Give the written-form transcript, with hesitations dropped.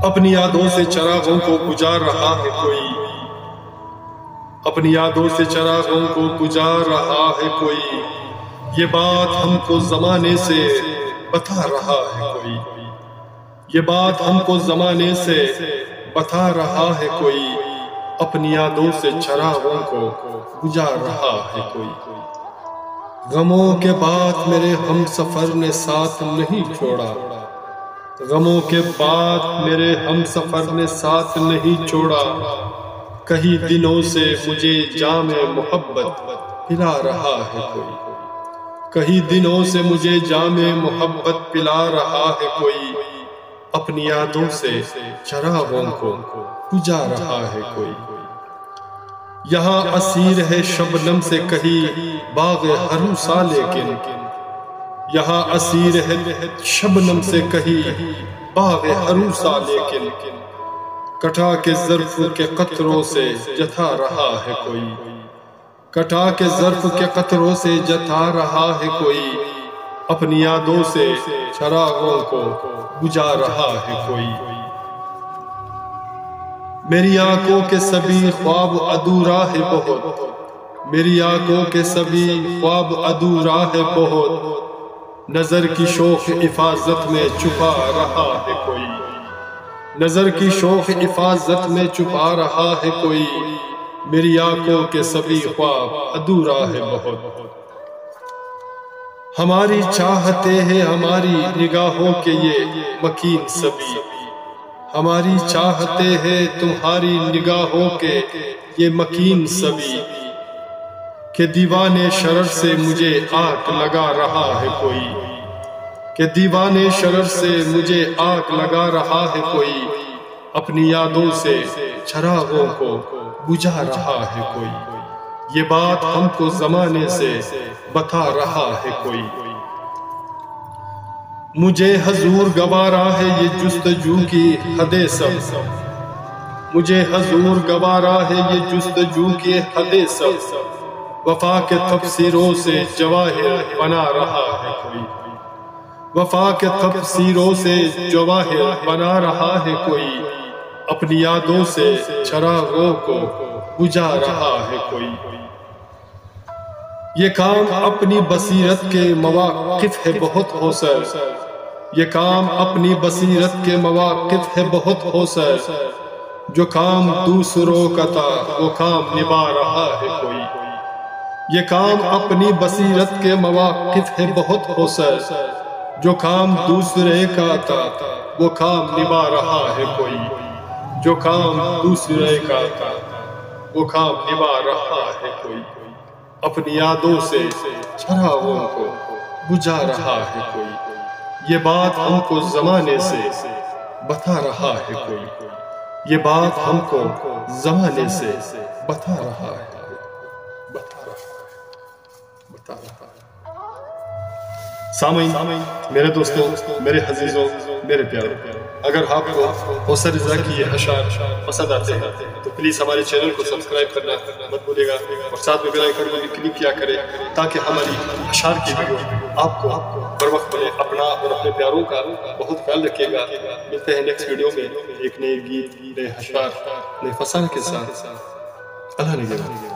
اپنی یادوں سے چراغوں کو بجھا رہا ہے کوئی، اپنی یادوں سے چراغوں کو بجھا رہا ہے کوئی، یہ بات ہم کو زمانے سے بتا رہا ہے کوئی، یہ بات ہم کو زمانے سے بتا رہا ہے کوئی، اپنی یادوں سے چراغوں کو بجھا رہا ہے کوئی۔ غموں کے بعد میرے ہم سفر نے ساتھ نہیں چھوڑا، غموں کے بعد میرے ہم سفر نے ساتھ نہیں چھوڑا، کئی دنوں سے مجھے جام محبت پلا رہا ہے کوئی، کئی دنوں سے مجھے جام محبت پلا رہا ہے کوئی، اپنی یادوں سے چراغوں کو بجھا رہا ہے کوئی۔ یہاں اسیر ہے شبنم سے کہیں باغ ہروسا، لیکن یہاں اسیر ہے شبنم سے کہیں باغ ہروسا، لیکن کٹا کے ظرف کے قطروں سے جتا رہا ہے کوئی، کٹا کے ظرف کے قطروں سے جتا رہا ہے کوئی، اپنی یادوں سے چراغوں کو بجھا رہا ہے کوئی۔ میری آنکھوں کے سبھی خواب ادھورا ہے بہت، میری آنکھوں کے سبھی خواب ادھورا ہے بہت، نظر کی شوق حفاظت میں چھپا رہا ہے کوئی، نظر کی شوق حفاظت میں چھپا رہا ہے کوئی، میری آنکھوں کے سبھی خواب ادھورا ہے بہت۔ ہماری چاہتے ہیں ہماری نگاہوں کے یہ مکین سبھی، ہماری چاہتے ہیں تمہاری نگاہوں کے یہ مکین سبھی، کہ دیوانے شرر سے مجھے آگ لگا رہا ہے کوئی، کہ دیوانے شرر سے مجھے آگ لگا رہا ہے کوئی، اپنی یادوں سے چراغوں کو بجھا رہا ہے کوئی، یہ بات ہم کو زمانے سے بتا رہا ہے کوئی۔ مجھے حضور گوارا ہے یہ جستجو کی حدیں سب، مجھے حضور گوارا ہے یہ جستجو کی حدیں سب، وفا کے تفسیروں سے جواہر بنا رہا ہے کوئی، وفا کے تفسیروں سے جواہر بنا رہا ہے کوئی، اپنی یادوں سے چراغوں کو بجھا رہا ہے کوئی۔ یہ کام اپنی بصیرت کے مواقف ہے بہت ہوسر، یہ کام اپنی بصیرت کے مواقف ہے بہت ہوسر، جو کام دوسروں کا تھا وہ کام نبھا رہا ہے کوئی، یہ کام اپنی بصیرت کے مواقف ہے بہت ہوسر، جو کام دوسرے کا تھا وہ کام نبھا رہا ہے کوئی، جو کام دوسرے کا تھا وہ کام نبھا رہا ہے کوئی، اپنی یادوں سے چراغوں کو بجھا رہا ہے کوئی، یہ بات ہم کو زمانے سے بتا رہا ہے کوئی، یہ بات ہم کو زمانے سے بتا رہا ہے کوئی، بتا رہا ہے۔ سامعین، میرے دوستوں، میرے عزیزوں، میرے پیاروں، اگر آپ کو حوصلہ رضا کی یہ اشعار پسند آتے ہیں تو پلیز ہمارے چینل کو سبسکرائب کرنا مت بھولیے گا، اور ساتھ میں بیل آئیکن کو بھی کلک کیا کریں تاکہ ہماری اشعار کی ویڈیو آپ کو بر وقت ملے۔ اپنا اور اپنے پیاروں کا بہت خیال رکھیے گا۔ ملتے ہیں نیکسٹ ویڈیو میں ایک نئے گیت، نئے اشعار، نئے فسانہ کے ساتھ۔ اللہ نگہبان۔